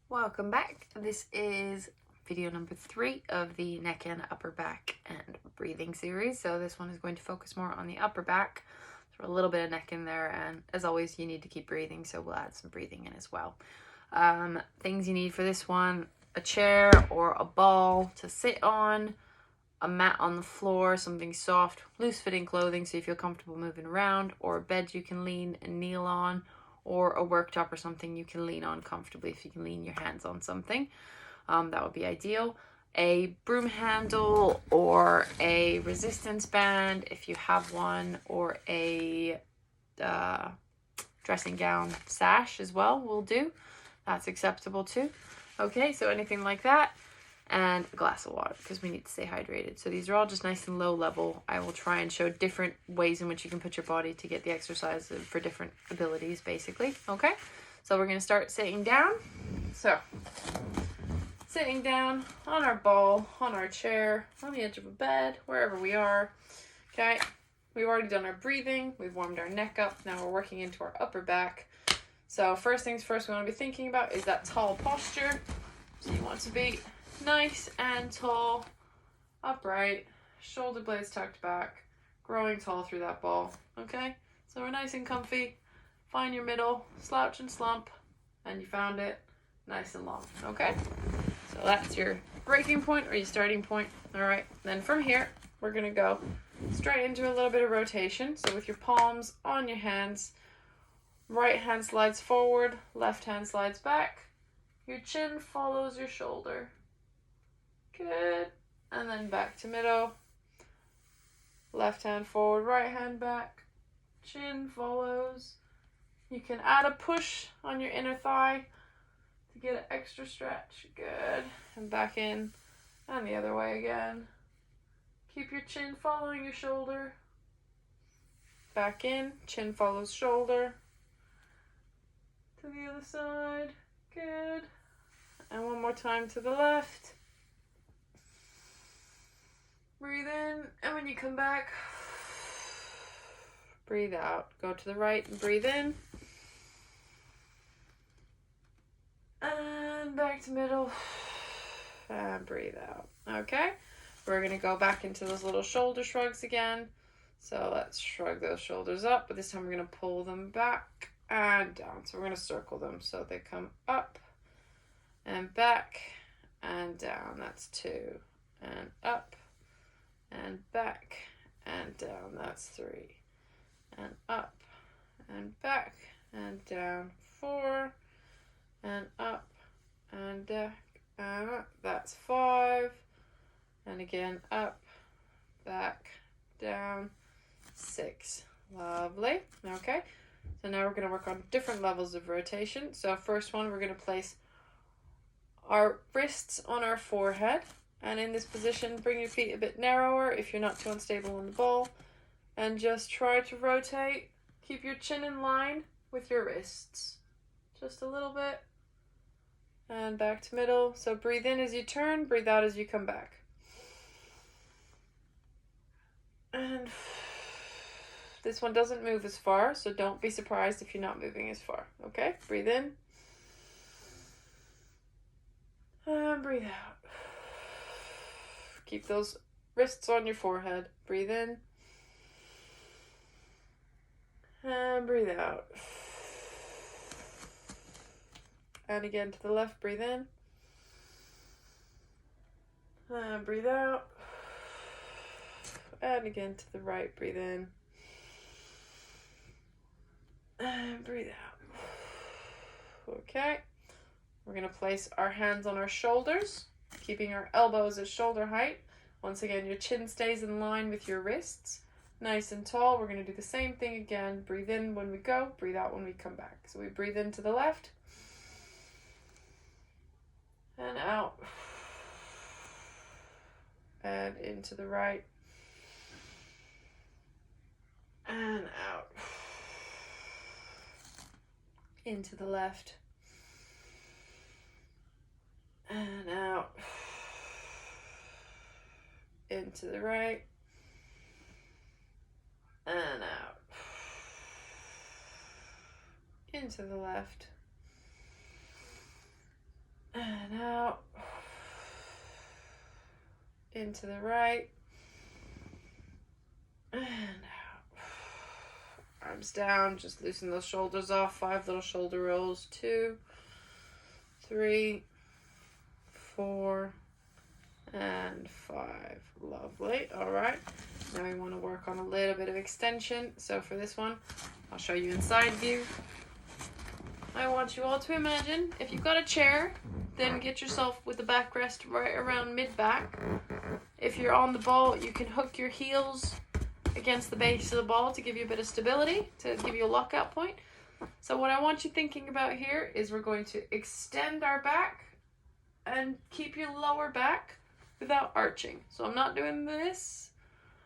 Welcome back. This is video number 3 of the neck and upper back and breathing series. So this one is going to focus more on the upper back. There's a little bit of neck in there, and as always you need to keep breathing, so we'll add some breathing in as well. Things you need for this one: a chair or a ball to sit on, a mat on the floor, something soft, loose fitting clothing so you feel comfortable moving around, or a bed you can lean and kneel on, or a worktop or something you can lean on comfortably. If you can lean your hands on something, that would be ideal. A broom handle or a resistance band if you have one, or a dressing gown sash as well will do. That's acceptable too. Okay, so anything like that, and a glass of water because we need to stay hydrated. So these are all just nice and low level. I will try and show different ways in which you can put your body to get the exercise for different abilities, basically. Okay, so we're going to start sitting down. So sitting down on our ball, on our chair, on the edge of a bed, wherever we are. Okay, we've already done our breathing, we've warmed our neck up, now we're working into our upper back. So first things first we want to be thinking about is that tall posture. So you want to be nice and tall, upright, shoulder blades tucked back, growing tall through that ball. Okay, so we're nice and comfy. Find your middle, slouch and slump, and you found it, nice and long. Okay, so that's your breaking point or your starting point. All right, then from here we're gonna go straight into a little bit of rotation. So with your palms on your hands, right hand slides forward, left hand slides back. Your chin follows your shoulder. Good. And then back to middle. Left hand forward, right hand back. Chin follows. You can add a push on your inner thigh to get an extra stretch. Good. And back in. And the other way again. Keep your chin following your shoulder. Back in. Chin follows shoulder. To the other side. Good. And one more time to the left. Breathe in, and when you come back, breathe out. Go to the right and breathe in. And back to middle. And breathe out. Okay, we're going to go back into those little shoulder shrugs again. So let's shrug those shoulders up, but this time we're going to pull them back and down. So we're going to circle them so they come up and back and down. That's 2. And up and back and down. That's 3. And up and back and down. 4. And up and back and up. That's 5. And again, up, back, down. 6. Lovely. Okay, so now we're going to work on different levels of rotation. So first one, we're going to place our wrists on our forehead. And in this position, bring your feet a bit narrower if you're not too unstable on the ball. And just try to rotate. Keep your chin in line with your wrists. Just a little bit. And back to middle. So breathe in as you turn, breathe out as you come back. And this one doesn't move as far, so don't be surprised if you're not moving as far. Okay, breathe in. And breathe out. Keep those wrists on your forehead. Breathe in. And breathe out. And again to the left, breathe in. And breathe out. And again to the right, breathe in. And breathe out. Okay. We're going to place our hands on our shoulders, keeping our elbows at shoulder height. Once again, your chin stays in line with your wrists. Nice and tall. We're going to do the same thing again. Breathe in when we go, breathe out when we come back. So we breathe in to the left. And out. And into the right. And out. Into the left. And out. Into the right. And out. Into the left. into the right. And arms down, just loosen those shoulders off. 5 little shoulder rolls. 2, 3, 4, and 5. Lovely. All right. Now we want to work on a little bit of extension. So for this one, I'll show you inside view. I want you all to imagine if you've got a chair, then get yourself with the backrest right around mid-back. If you're on the ball, you can hook your heels against the base of the ball to give you a bit of stability, to give you a lockout point. So what I want you thinking about here is we're going to extend our back and keep your lower back without arching. So I'm not doing this.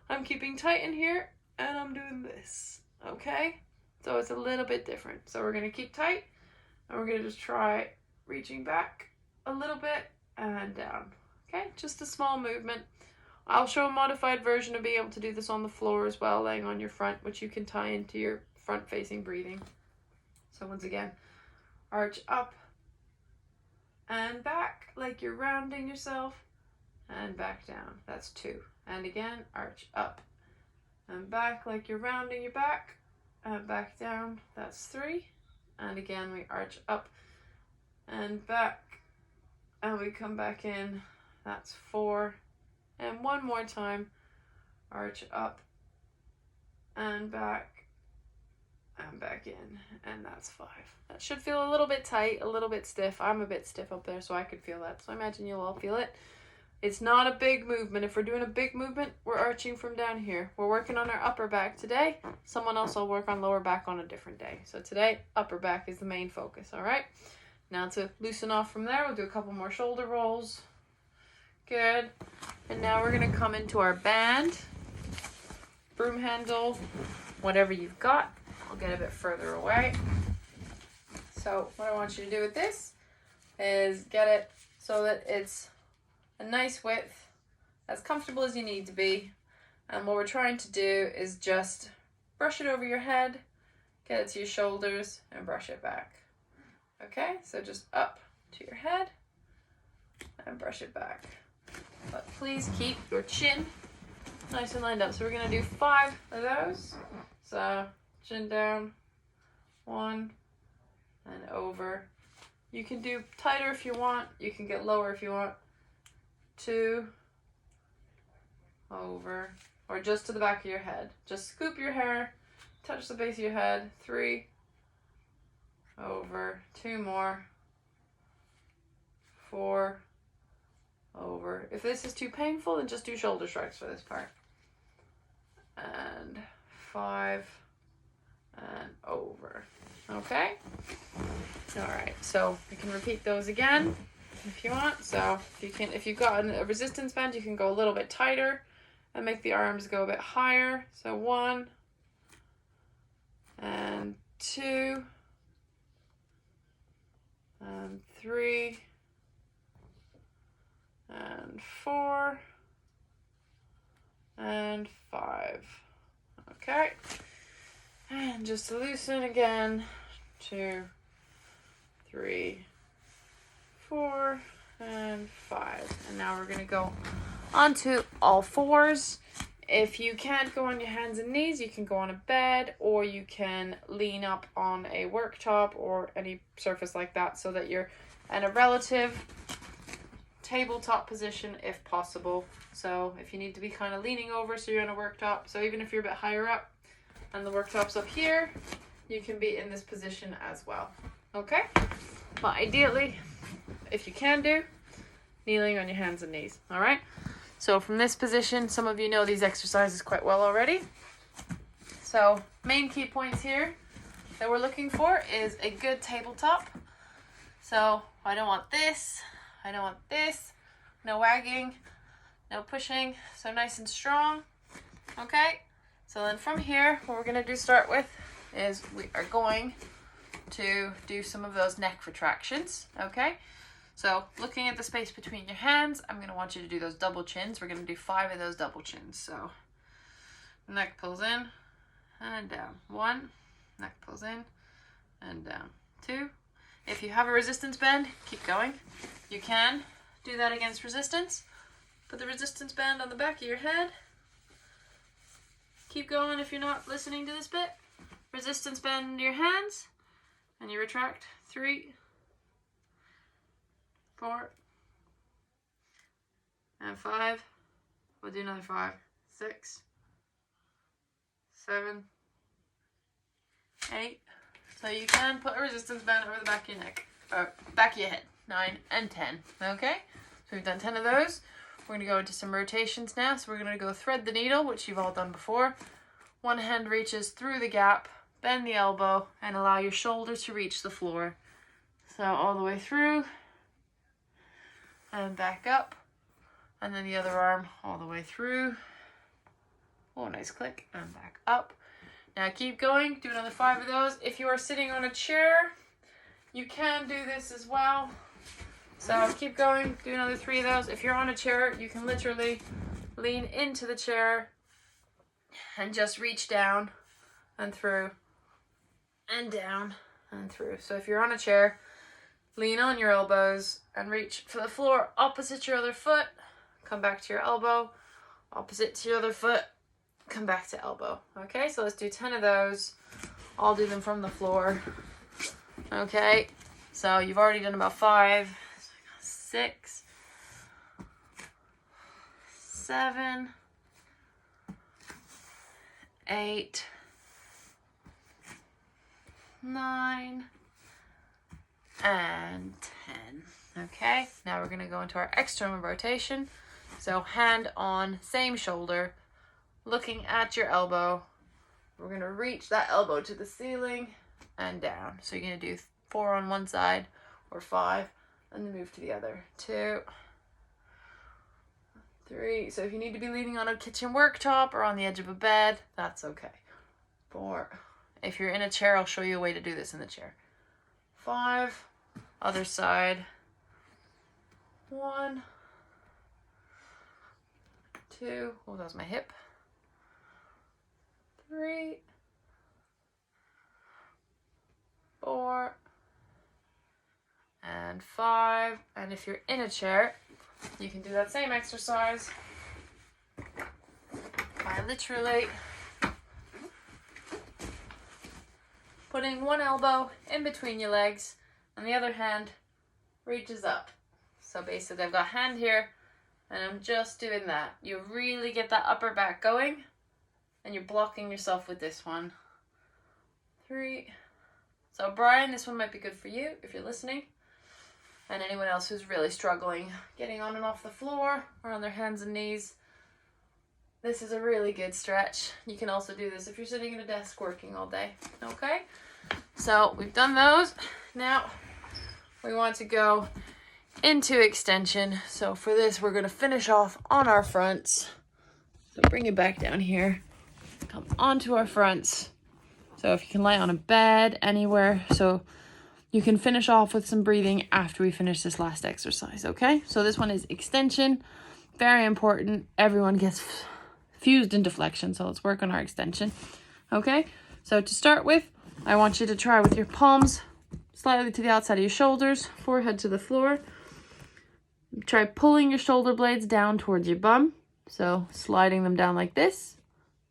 I'm keeping tight in here and I'm doing this. Okay? So it's a little bit different. So we're going to keep tight and we're going to just try reaching back a little bit and down. Okay? Just a small movement. I'll show a modified version of being able to do this on the floor as well, laying on your front, which you can tie into your front facing breathing. So once again, arch up and back like you're rounding yourself, and back down. That's 2. And again, arch up and back like you're rounding your back, and back down. That's 3. And again, we arch up and back and we come back in. That's 4. And one more time, arch up and back in, and that's 5. That should feel a little bit tight, a little bit stiff. I'm a bit stiff up there, so I could feel that. So I imagine you'll all feel it. It's not a big movement. If we're doing a big movement, we're arching from down here. We're working on our upper back today. Someone else will work on lower back on a different day. So today, upper back is the main focus, all right? Now to loosen off from there, we'll do a couple more shoulder rolls. Good. And now we're going to come into our band, broom handle, whatever you've got. I'll get a bit further away. So what I want you to do with this is get it so that it's a nice width, as comfortable as you need to be. And what we're trying to do is just brush it over your head, get it to your shoulders, and brush it back. Okay, so just up to your head and brush it back. But please keep your chin nice and lined up. So we're going to do 5 of those. So chin down, 1, and over. You can do tighter if you want. You can get lower if you want. 2, over, or just to the back of your head. Just scoop your hair, touch the base of your head. 3, over, 2 more, 4, over. If this is too painful, then just do shoulder shrugs for this part. And 5, and over. Okay? All right, so you can repeat those again if you want. So if you've got a resistance band, you can go a little bit tighter and make the arms go a bit higher. So 1 and 2 and 3 and 4 and 5. Okay, and just to loosen again, 2, 3, 4, and 5. And now we're gonna go onto all 4s. If you can't go on your hands and knees, you can go on a bed, or you can lean up on a worktop or any surface like that, so that you're in a relative tabletop position if possible. So if you need to be kind of leaning over, so you're on a worktop, so even if you're a bit higher up and the worktop's up here, you can be in this position as well. Okay, but ideally, if you can do, kneeling on your hands and knees. All right, so from this position, some of you know these exercises quite well already. So main key points here that we're looking for is a good tabletop. So I don't want this, I don't want this, no wagging, no pushing, so nice and strong. Okay, so then from here, what we're gonna do start with is we are going to do some of those neck retractions. Okay, so looking at the space between your hands, I'm gonna want you to do those double chins. We're gonna do 5 of those double chins. So neck pulls in and down. 1, neck pulls in and down. 2. If you have a resistance band, keep going. You can do that against resistance, Put the resistance band on the back of your head. Keep going if you're not listening to this bit. Resistance band into your hands. And you retract. 3, 4, and 5. We'll do another 5, 6, 7, 8. So you can put a resistance band over the back of your neck, or back of your head. 9 and 10. Okay? So we've done 10 of those. We're going to go into some rotations now. So we're going to go thread the needle, which you've all done before. One hand reaches through the gap, bend the elbow, and allow your shoulder to reach the floor. So all the way through, and back up. And then the other arm all the way through. Oh, nice click. And back up. Now keep going. Do another 5 of those. If you are sitting on a chair, you can do this as well. So keep going. Do another 3 of those. If you're on a chair, you can literally lean into the chair and just reach down and through and down and through. So if you're on a chair, lean on your elbows and reach for the floor opposite your other foot. Come back to your elbow, opposite to your other foot, come back to elbow. Okay, so let's do 10 of those. I'll do them from the floor. Okay, so you've already done about 5, 6, 7, 8, 9, and 10. Okay, now we're going to go into our external rotation. So hand on, same shoulder, looking at your elbow. We're going to reach that elbow to the ceiling and down. So you're going to do 4 on one side or 5 and then move to the other. 2, 3. So if you need to be leaning on a kitchen worktop or on the edge of a bed, that's okay. 4. If you're in a chair, I'll show you a way to do this in the chair. 5. Other side. 1, 2. Oh, that was my hip. 3, 4, and 5. And if you're in a chair, you can do that same exercise by literally putting one elbow in between your legs and the other hand reaches up. So basically I've got hand here and I'm just doing that. You really get that upper back going and you're blocking yourself with this one. 3. So Brian, this one might be good for you if you're listening. And anyone else who's really struggling getting on and off the floor or on their hands and knees. This is a really good stretch. You can also do this if you're sitting at a desk working all day. Okay? So we've done those. Now we want to go into extension. So for this, we're going to finish off on our fronts. So bring it back down here. Come onto our fronts. So if you can lie on a bed anywhere. So you can finish off with some breathing after we finish this last exercise, okay? So this one is extension. Very important. Everyone gets fused into flexion, so let's work on our extension, okay? So to start with, I want you to try with your palms slightly to the outside of your shoulders, forehead to the floor. Try pulling your shoulder blades down towards your bum. So sliding them down like this.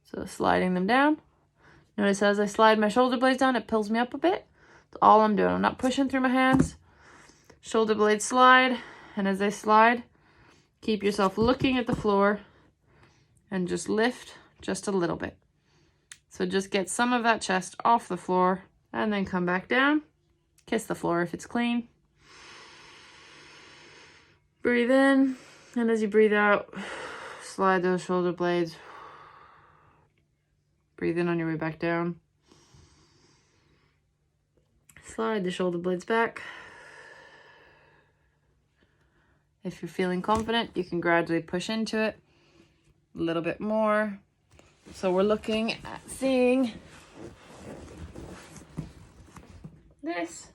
So sliding them down. Notice as I slide my shoulder blades down, it pulls me up a bit. That's all I'm doing. I'm not pushing through my hands. Shoulder blades slide. And as they slide, keep yourself looking at the floor and just lift just a little bit. So just get some of that chest off the floor and then come back down. Kiss the floor if it's clean. Breathe in, and as you breathe out, slide those shoulder blades. Breathe in on your way back down. Slide the shoulder blades back. If you're feeling confident, you can gradually push into it a little bit more. So we're looking at seeing this.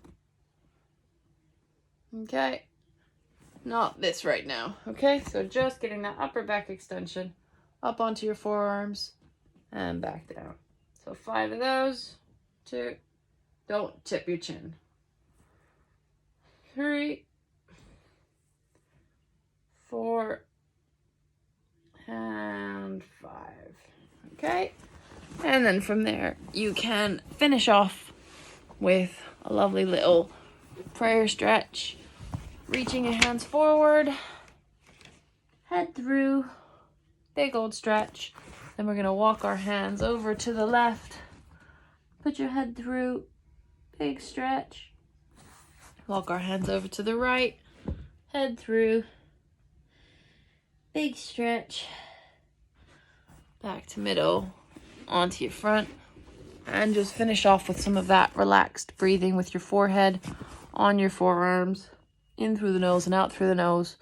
Okay. Not this right now. Okay, so just getting that upper back extension up onto your forearms and back down. So 5 of those. 2. Don't tip your chin. 3. 4. Okay. And then from there, you can finish off with a lovely little prayer stretch. Reaching your hands forward, head through, big old stretch. Then we're gonna walk our hands over to the left. Put your head through, big stretch. Walk our hands over to the right, head through, big stretch. Back to middle, onto your front. And just finish off with some of that relaxed breathing with your forehead on your forearms, in through the nose and out through the nose,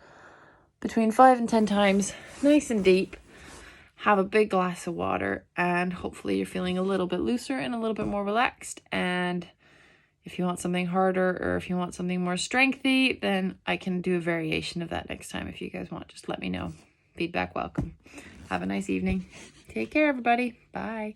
between 5 and 10 times, nice and deep. Have a big glass of water, and hopefully you're feeling a little bit looser and a little bit more relaxed. And if you want something harder or if you want something more strengthy, then I can do a variation of that next time. If you guys want, just let me know. Feedback welcome. Have a nice evening. Take care, everybody. Bye.